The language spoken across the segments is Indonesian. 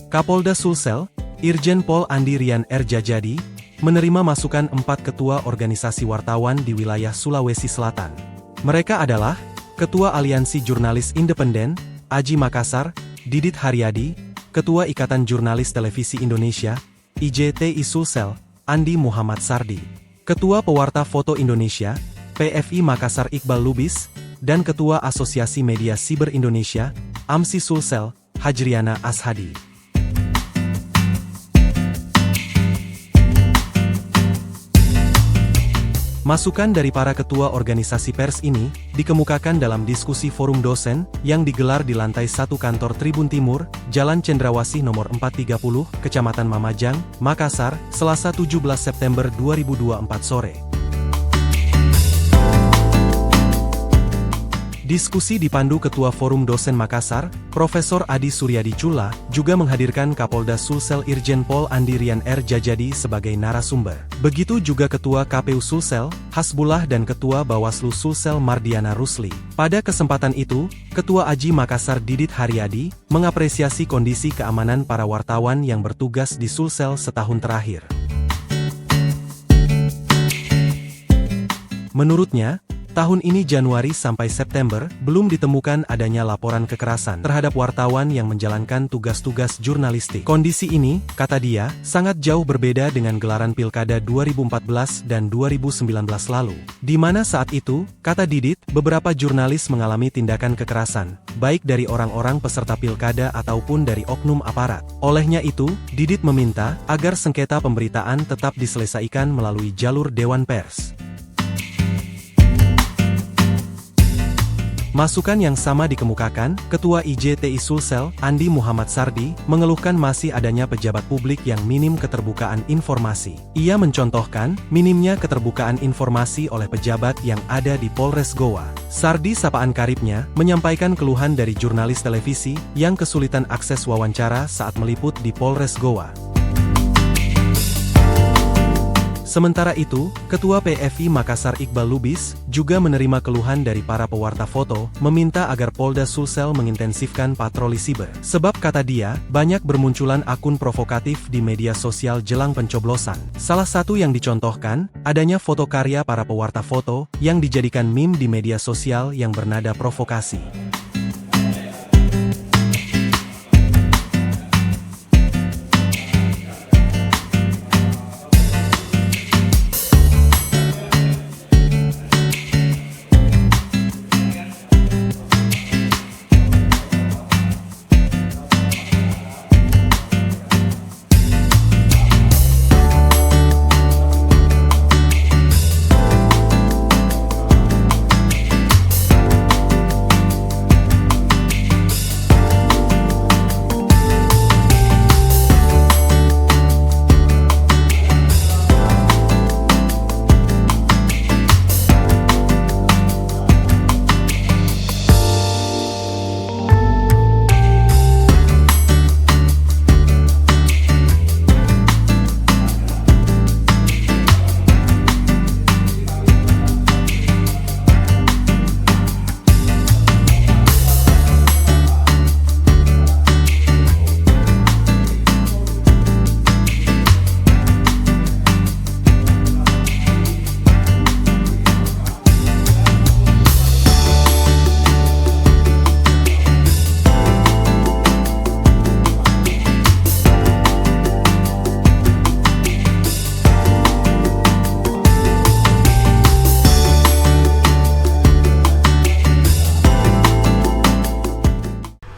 Kapolda Sulsel, Irjen Pol Andi Rian R. Djajadi, menerima masukan 4 ketua organisasi wartawan di wilayah Sulawesi Selatan. Mereka adalah Ketua Aliansi Jurnalis Independen, Aji Makassar, Didit Haryadi, Ketua Ikatan Jurnalis Televisi Indonesia, IJTI Sulsel, Andi Muhammad Sardi, Ketua Pewarta Foto Indonesia, PFI Makassar Iqbal Lubis, dan Ketua Asosiasi Media Siber Indonesia, AMSI Sulsel, Hajriana Ashadi. Masukan dari para ketua organisasi pers ini dikemukakan dalam diskusi forum dosen yang digelar di lantai 1 kantor Tribun Timur, Jalan Cendrawasih nomor 430, Kecamatan Mamajang, Makassar, Selasa 17 September 2024 sore. Diskusi dipandu Ketua Forum Dosen Makassar, Profesor Adi Suryadi Cula, juga menghadirkan Kapolda Sulsel Irjen Pol Andi Rian R. Djajadi sebagai narasumber. Begitu juga Ketua KPU Sulsel, Hasbullah dan Ketua Bawaslu Sulsel Mardiana Rusli. Pada kesempatan itu, Ketua Aji Makassar Didit Haryadi, mengapresiasi kondisi keamanan para wartawan yang bertugas di Sulsel setahun terakhir. Menurutnya, tahun ini Januari sampai September, belum ditemukan adanya laporan kekerasan terhadap wartawan yang menjalankan tugas-tugas jurnalistik. Kondisi ini, kata dia, sangat jauh berbeda dengan gelaran Pilkada 2014 dan 2019 lalu. Di mana saat itu, kata Didit, beberapa jurnalis mengalami tindakan kekerasan, baik dari orang-orang peserta Pilkada ataupun dari oknum aparat. Olehnya itu, Didit meminta agar sengketa pemberitaan tetap diselesaikan melalui jalur Dewan Pers. Masukan yang sama dikemukakan, Ketua IJTI Sulsel, Andi Muhammad Sardi, mengeluhkan masih adanya pejabat publik yang minim keterbukaan informasi. Ia mencontohkan, minimnya keterbukaan informasi oleh pejabat yang ada di Polres Goa. Sardi sapaan karibnya, menyampaikan keluhan dari jurnalis televisi, yang kesulitan akses wawancara saat meliput di Polres Goa. Sementara itu, Ketua PFI Makassar Iqbal Lubis, juga menerima keluhan dari para pewarta foto, meminta agar Polda Sulsel mengintensifkan patroli siber. Sebab kata dia, banyak bermunculan akun provokatif di media sosial jelang pencoblosan. Salah satu yang dicontohkan, adanya foto karya para pewarta foto, yang dijadikan meme di media sosial yang bernada provokasi.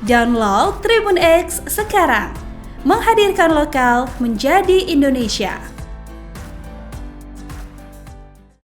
Download Tribun X sekarang, menghadirkan lokal menjadi Indonesia.